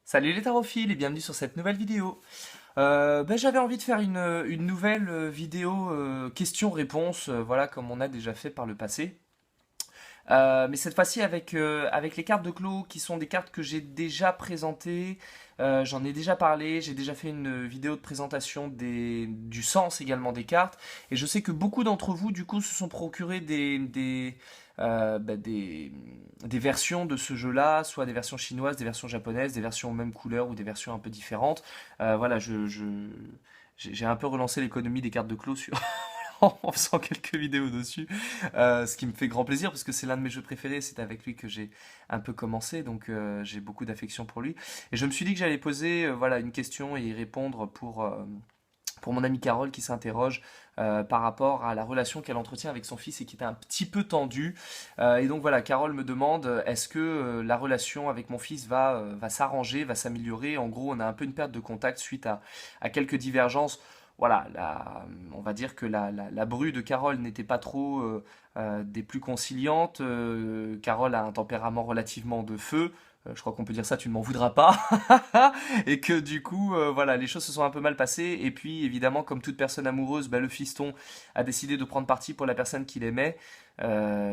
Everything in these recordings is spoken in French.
Salut les tarophiles et bienvenue sur cette nouvelle vidéo. J'avais envie de faire une nouvelle vidéo questions-réponses, voilà comme on a déjà fait par le passé. Mais cette fois-ci avec les cartes de Clos qui sont des cartes que j'ai déjà présentées, j'en ai déjà parlé, j'ai déjà fait une vidéo de présentation du sens également des cartes. Et je sais que beaucoup d'entre vous du coup se sont procurés des versions de ce jeu-là, soit des versions chinoises, des versions japonaises, des versions aux mêmes couleurs ou des versions un peu différentes. Voilà, j'ai un peu relancé l'économie des cartes de Clos en faisant quelques vidéos dessus, ce qui me fait grand plaisir parce que c'est l'un de mes jeux préférés, c'est avec lui que j'ai un peu commencé, donc j'ai beaucoup d'affection pour lui. Et je me suis dit que j'allais poser voilà, une question et y répondre pour mon amie Carole qui s'interroge par rapport à la relation qu'elle entretient avec son fils et qui est un petit peu tendue. Et donc voilà, Carole me demande est-ce que la relation avec mon fils va s'arranger, va s'améliorer. En gros, on a un peu une perte de contact suite à quelques divergences. Voilà, on va dire que la bru de Carole n'était pas trop des plus conciliantes. Carole a un tempérament relativement de feu. Je crois qu'on peut dire ça, tu ne m'en voudras pas. Et que du coup, voilà, les choses se sont un peu mal passées. Et puis, évidemment, comme toute personne amoureuse, le fiston a décidé de prendre parti pour la personne qu'il aimait,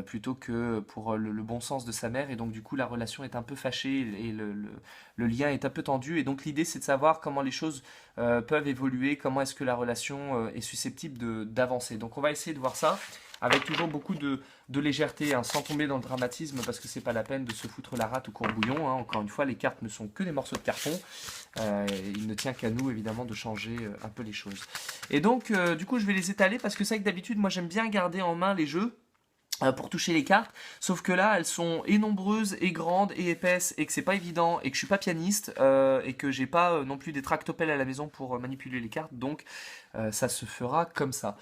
plutôt que pour le bon sens de sa mère. Et donc, du coup, la relation est un peu fâchée et le lien est un peu tendu. Et donc, l'idée, c'est de savoir comment les choses peuvent évoluer, comment est-ce que la relation est susceptible d'avancer. Donc, on va essayer de voir ça avec toujours beaucoup de légèreté, hein, sans tomber dans le dramatisme, parce que c'est pas la peine de se foutre la rate au courbouillon. Hein. Encore une fois, les cartes ne sont que des morceaux de carton. Il ne tient qu'à nous, évidemment, de changer un peu les choses. Et donc, du coup, je vais les étaler, parce que c'est vrai que d'habitude, moi, j'aime bien garder en main les jeux pour toucher les cartes, sauf que là elles sont et nombreuses et grandes et épaisses et que c'est pas évident et que je suis pas pianiste et que j'ai pas non plus des tractopelles à la maison pour manipuler les cartes, donc ça se fera comme ça.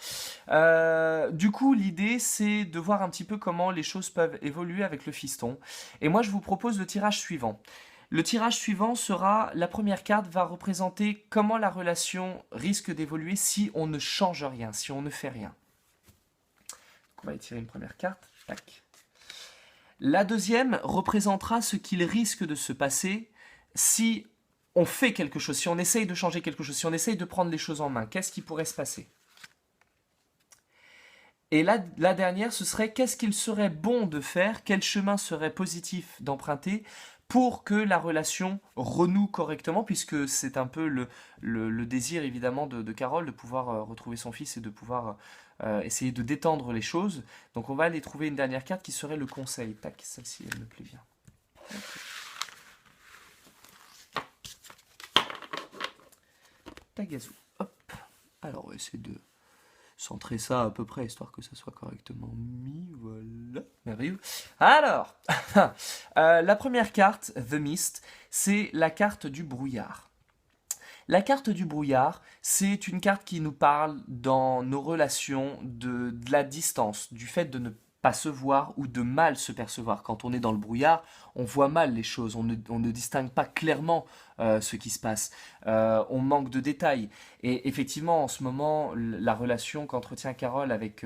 Du coup l'idée c'est de voir un petit peu comment les choses peuvent évoluer avec le fiston, et moi je vous propose le tirage suivant. Le tirage suivant sera, la première carte va représenter comment la relation risque d'évoluer si on ne change rien, si on ne fait rien. On va étirer une première carte. Tac. La deuxième représentera ce qu'il risque de se passer si on fait quelque chose, si on essaye de changer quelque chose, si on essaye de prendre les choses en main. Qu'est-ce qui pourrait se passer? Et la dernière, ce serait qu'est-ce qu'il serait bon de faire, quel chemin serait positif d'emprunter pour que la relation renoue correctement, puisque c'est un peu le désir évidemment de Carole de pouvoir retrouver son fils et de pouvoir essayer de détendre les choses. Donc on va aller trouver une dernière carte qui serait le conseil. Tac, celle-ci elle me plaît bien. Tagazou. Hop. Alors on va essayer de centrer ça à peu près, histoire que ça soit correctement mis. Voilà. Merveilleux. Alors, la première carte, The Mist, c'est la carte du brouillard. La carte du brouillard, c'est une carte qui nous parle dans nos relations de la distance, du fait de ne pas se voir ou de mal se percevoir. Quand on est dans le brouillard, on voit mal les choses, on ne distingue pas clairement ce qui se passe, on manque de détails. Et effectivement, en ce moment, la relation qu'entretient Carole avec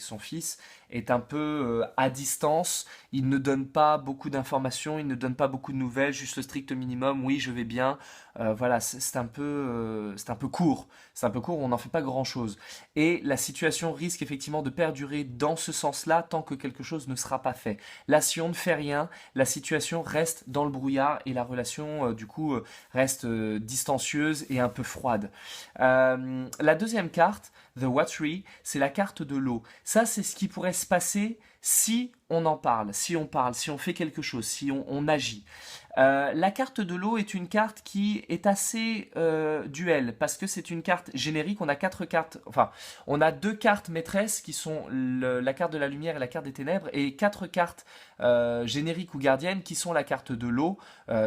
son fils est un peu à distance. Il ne donne pas beaucoup d'informations, il ne donne pas beaucoup de nouvelles, juste le strict minimum. Oui, je vais bien. Voilà, c'est un peu court. C'est un peu court, on n'en fait pas grand-chose. Et la situation risque effectivement de perdurer dans ce sens-là tant que quelque chose ne sera pas fait. Là, si on ne fait rien, la situation reste dans le brouillard et la relation, du coup, reste distancieuse et un peu froide. La deuxième carte, The Watery, c'est la carte de l'eau. Ça, c'est ce qui pourrait se passer si on en parle, si on parle, si on fait quelque chose, si on agit. La carte de l'eau est une carte qui est assez duel parce que c'est une carte générique. On a quatre cartes, enfin, on a deux cartes maîtresses qui sont la carte de la lumière et la carte des ténèbres, et quatre cartes génériques ou gardiennes qui sont la carte de l'eau,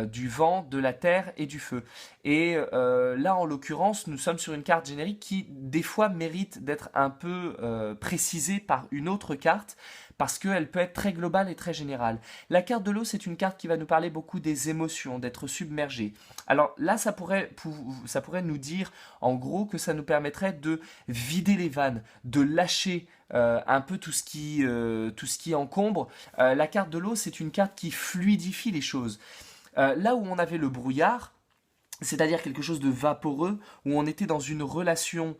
du vent, de la terre et du feu. Et là, en l'occurrence, nous sommes sur une carte générique qui, des fois, mérite d'être un peu précisée par une autre carte parce qu'elle peut être très globale et très générale. La carte de l'eau, c'est une carte qui va nous parler beaucoup des émotions, d'être submergé. Alors là, ça pourrait nous dire, en gros, que ça nous permettrait de vider les vannes, de lâcher un peu tout ce qui encombre. La carte de l'eau, c'est une carte qui fluidifie les choses. Là où on avait le brouillard, c'est-à-dire quelque chose de vaporeux, où on était dans une relation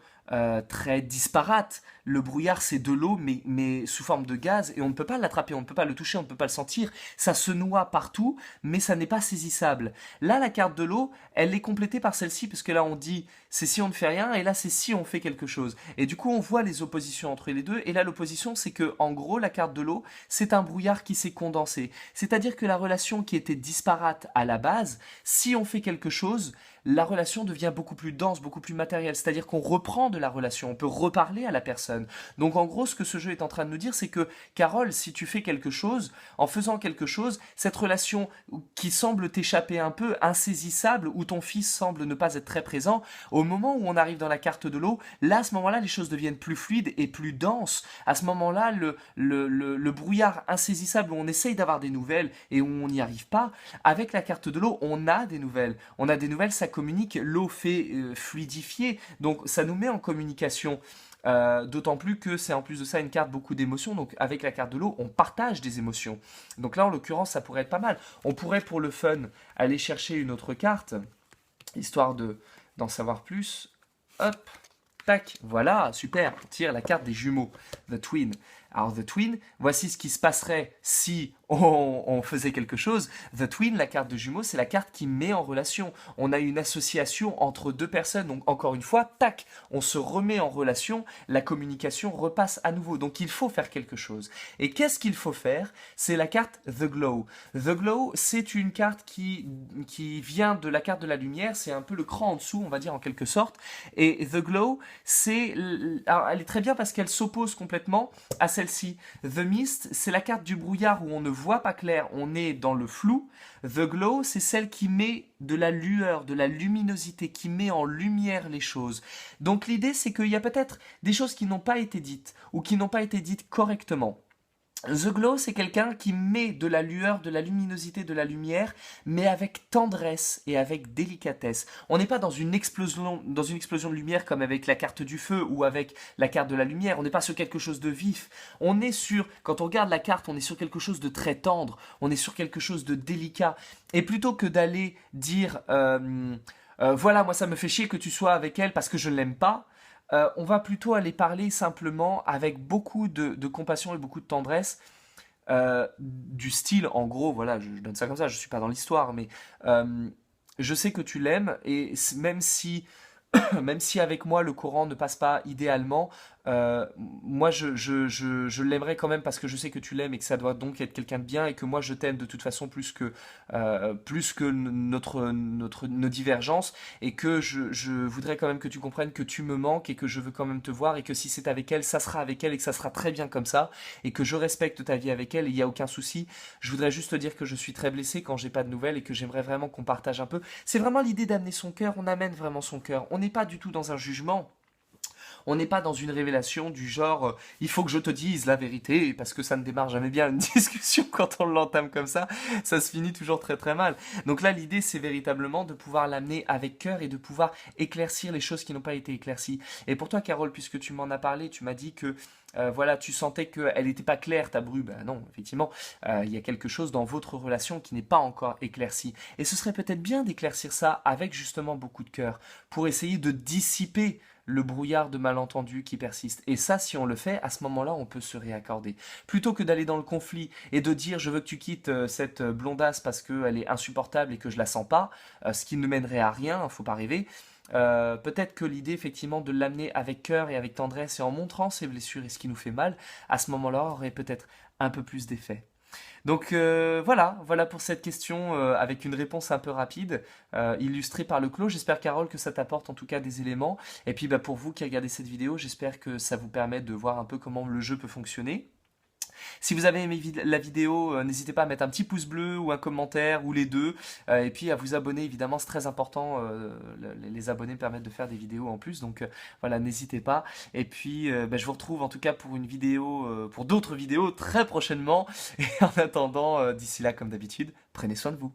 très disparate. Le brouillard, c'est de l'eau, mais sous forme de gaz, et on ne peut pas l'attraper, on ne peut pas le toucher, on ne peut pas le sentir. Ça se noie partout, mais ça n'est pas saisissable. Là, la carte de l'eau, elle est complétée par celle-ci, parce que là, on dit c'est si on ne fait rien, et là, c'est si on fait quelque chose. Et du coup, on voit les oppositions entre les deux, et là, l'opposition, c'est que, en gros, la carte de l'eau, c'est un brouillard qui s'est condensé. C'est-à-dire que la relation qui était disparate à la base, si on fait quelque chose, la relation devient beaucoup plus dense, beaucoup plus matérielle. C'est-à-dire qu'on reprend de la relation, on peut reparler à la personne. Donc en gros, ce que ce jeu est en train de nous dire, c'est que, Carole, si tu fais quelque chose, en faisant quelque chose, cette relation qui semble t'échapper un peu, insaisissable, où ton fils semble ne pas être très présent, au moment où on arrive dans la carte de l'eau, là, à ce moment-là, les choses deviennent plus fluides et plus denses. À ce moment-là, le brouillard insaisissable où on essaye d'avoir des nouvelles et où on n'y arrive pas, avec la carte de l'eau, on a des nouvelles. On a des nouvelles, ça communique, l'eau fait fluidifier, donc ça nous met en communication. D'autant plus que c'est en plus de ça une carte beaucoup d'émotions, donc avec la carte de l'eau, on partage des émotions. Donc là, en l'occurrence, ça pourrait être pas mal. On pourrait, pour le fun, aller chercher une autre carte, histoire d'en savoir plus. Hop, tac, voilà, super, on tire la carte des jumeaux, The Twin. Alors, The Twin, voici ce qui se passerait si on faisait quelque chose. The Twin, la carte de jumeaux, c'est la carte qui met en relation. On a une association entre deux personnes, donc encore une fois, tac, on se remet en relation, la communication repasse à nouveau. Donc il faut faire quelque chose. Et qu'est-ce qu'il faut faire? C'est la carte The Glow. The Glow, c'est une carte qui vient de la carte de la lumière, c'est un peu le cran en dessous, on va dire en quelque sorte. Et The Glow, alors, elle est très bien parce qu'elle s'oppose complètement à celle-ci. The Mist, c'est la carte du brouillard où on ne voit pas clair, on est dans le flou. The Glow, c'est celle qui met de la lueur, de la luminosité, qui met en lumière les choses. Donc l'idée, c'est qu'il y a peut-être des choses qui n'ont pas été dites, ou qui n'ont pas été dites correctement. The Glow, c'est quelqu'un qui met de la lueur, de la luminosité, de la lumière, mais avec tendresse et avec délicatesse. On n'est pas dans une explosion de lumière comme avec la carte du feu ou avec la carte de la lumière. On n'est pas sur quelque chose de vif. On est sur, quand on regarde la carte, on est sur quelque chose de très tendre. On est sur quelque chose de délicat. Et plutôt que d'aller dire, voilà, moi ça me fait chier que tu sois avec elle parce que je ne l'aime pas. On va plutôt aller parler simplement avec beaucoup de compassion et beaucoup de tendresse, du style, en gros, voilà, je donne ça comme ça, je suis pas dans l'histoire, mais je sais que tu l'aimes, et même si même si avec moi le courant ne passe pas idéalement, moi je l'aimerais quand même parce que je sais que tu l'aimes et que ça doit donc être quelqu'un de bien et que moi je t'aime de toute façon plus que nos divergences, et que je voudrais quand même que tu comprennes que tu me manques et que je veux quand même te voir, et que si c'est avec elle, ça sera avec elle et que ça sera très bien comme ça, et que je respecte ta vie avec elle et il n'y a aucun souci. Je voudrais juste te dire que je suis très blessé quand j'ai pas de nouvelles et que j'aimerais vraiment qu'on partage un peu. C'est vraiment l'idée d'amener son cœur, on amène vraiment son cœur. On n'est pas du tout dans un jugement. On n'est pas dans une révélation du genre il faut que je te dise la vérité, parce que ça ne démarre jamais bien une discussion quand on l'entame comme ça se finit toujours très très mal. Donc là l'idée c'est véritablement de pouvoir l'amener avec cœur et de pouvoir éclaircir les choses qui n'ont pas été éclaircies. Et pour toi Carole, puisque tu m'en as parlé, tu m'as dit que voilà, tu sentais qu'elle n'était pas claire ta bru. Ben non, effectivement, il y a quelque chose dans votre relation qui n'est pas encore éclairci. Et ce serait peut-être bien d'éclaircir ça avec justement beaucoup de cœur, pour essayer de dissiper le brouillard de malentendus qui persiste. Et ça, si on le fait, à ce moment-là, on peut se réaccorder. Plutôt que d'aller dans le conflit et de dire je veux que tu quittes cette blondasse parce qu'elle est insupportable et que je la sens pas, ce qui ne mènerait à rien, faut pas rêver. Peut-être que l'idée effectivement de l'amener avec cœur et avec tendresse et en montrant ses blessures et ce qui nous fait mal, à ce moment-là aurait peut-être un peu plus d'effet. Donc voilà pour cette question avec une réponse un peu rapide, illustrée par le clos. J'espère Carole que ça t'apporte en tout cas des éléments. Et puis pour vous qui regardez cette vidéo, j'espère que ça vous permet de voir un peu comment le jeu peut fonctionner. Si vous avez aimé la vidéo, n'hésitez pas à mettre un petit pouce bleu ou un commentaire ou les deux. Et puis à vous abonner, évidemment, c'est très important. Les abonnés permettent de faire des vidéos en plus. Donc voilà, n'hésitez pas. Et puis je vous retrouve en tout cas pour une vidéo, pour d'autres vidéos très prochainement. Et en attendant, d'ici là, comme d'habitude, prenez soin de vous.